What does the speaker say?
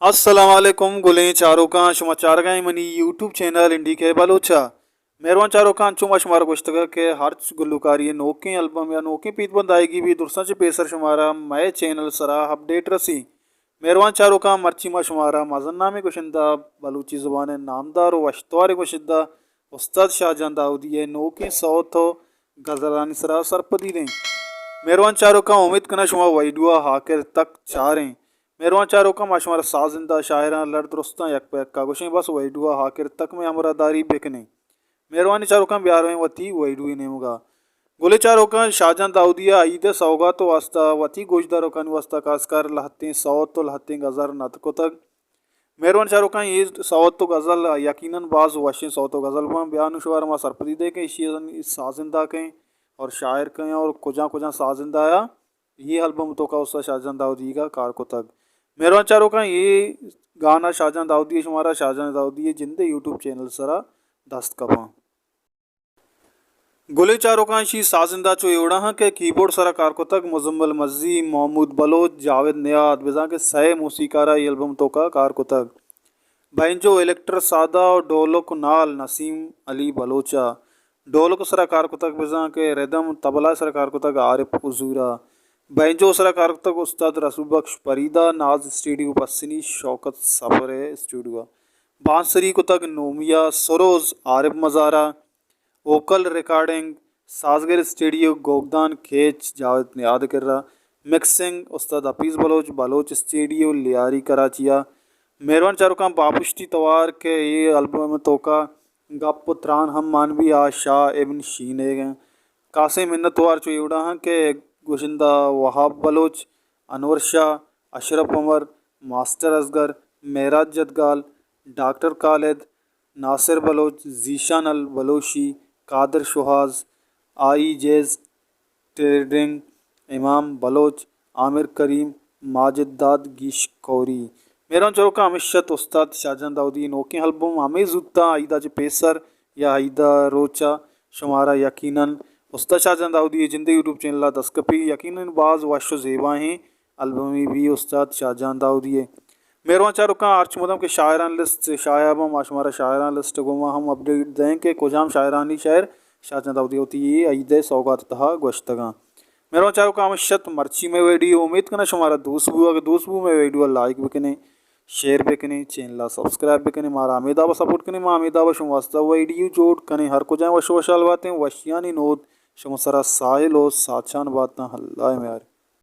अस्सलामुअलैकुम गुलें चारों का समाचार गए मनी यूट्यूब चैनल इंडी के बलोचा मेहरबान चारों का चुमा शुमार गुश्तगा के हर गुल्लुकारी नोके एल्बम या नोके पीत बंद आएगी भी दुरसा से पेसर शुमारा मैं चैनल सरा अपडेट रसी मेहरबान चारों का मर्ची मा शुमारा मजन नामे कुशिंदा बलूची जुबान नामदार वशतवार कुशिदा उस्ताद शाहजहां दाऊदी नोके सौथ गजरानी सरा सरपदी दें मेहरबान चारों का उम्मीद करना शुमा वैडुआ हाकिर तक चारें मेहरबान चारों का माशमार साजिंदा शायरा लड़ दुरुस्ता यक पैक कागोशें बस वैडुआ हाकिर तक में हमरा दारी बेकने मेहरबानी चारों का ब्यार में वती वैडुई नेमुगा गोले चारों का शाहजहां दाऊदिया ईद सौगात वास्ता वती गोशदारों का वास्ता खासकर लहतें सौत तो लहतें गजर नतको तक मेहरबान चारों का ये सौत तो गज़ल यकीनन बाज वशें सौत तो गज़ल में बयान शुमार मा सरपदी दे के इस साजिंदा के और शायर के और कुजा कुजा साजिंदा आया ये एल्बम तो का उसका शाहजहां दाऊदी का कार को तक मेहरबान चारों का ये गाना शाहजहां दाऊदी शुमारा शाहजहां दाऊदी जिंदे यूट्यूब चैनल सरा दस्त कपा गुले चारों का शी साजिंदा चो एवड़ा हाँ के कीबोर्ड सरा कार को तक मुजम्मल मज्जी महमूद बलोच जावेद नियाद बिजा के सह मूसीकारा ये एल्बम तो का कार को तक बैंजो इलेक्ट्र सादा और ढोलक नाल नसीम अली बलोचा ढोलक सरा कार को तक बिजा के रिदम तबला सरा कार को तक आरिफ उजूरा बैंजो सरा कार को तक उस्ताद रसूल बख्श फरीदा नाज स्टूडियो पस्सिनी शौकत सफर स्टूडियो बांसरी को तक नोमिया सरोज आरिफ मज़ारा वोकल रिकॉर्डिंग साजगर स्टूडियो गोगदान खेच जावेद याद कर रहा मिक्सिंग उस्ताद हफीज़ बलोच बलोच स्टूडियो लियारी कराचिया मेहरबान चारों का बापुश्ती तवार के ये एल्बम तो का गप त्रान हम मानवी आ शाह इब्न शीने कासे मिन्नत वार चो एवड़ा हाँ के गुशिंदा वहाब बलोच अनवर शाह अशरफ उमर मास्टर असगर मेराज जदगाल डॉक्टर खालिद नासिर बलोच जीशान अल बलोशी कादर शुहाज आई जेज ट्रेडिंग इमाम बलोच आमिर करीम माजिद दाद गीश कौरी मेरा चोरों का अमिशत उस्ताद शाहजहां दाऊदी नोके एल्बम हमें जुत्ता आईदा ज पेसर या आईदा रोचा शुमारा यकीनन उस्ताद शाहजहां दाऊदी जिंदे यूट्यूब चैनल दस्कपी यकीनन बाज वाशो जेबा हैं एल्बमी भी उस्ताद शाहजहां दाऊदी मेहरबान चारों का आर्च मुदम के शायरान लिस्ट शायाबम आशमारा शायरान लिस्ट गुमा हम अपडेट दें के कुजाम शायरानी शायर शाहजहां दाऊदी होती है ईद सौगात तहा गोश्तगा मेहरबान चारों का अमशत मर्ची में वीडियो उम्मीद करना शुमारा दोस्तबू में वीडियो लाइक भी करें शेयर भी करें चैनल सब्सक्राइब भी करें मारा अमीदा सपोर्ट करें माँ अमीदा शुम वास्ता वीडियो जोड़ करें हर को जाए वश वशाल बातें वशियानी नोद शुम सरा साहिल हो साचान बातें हल्ला में यार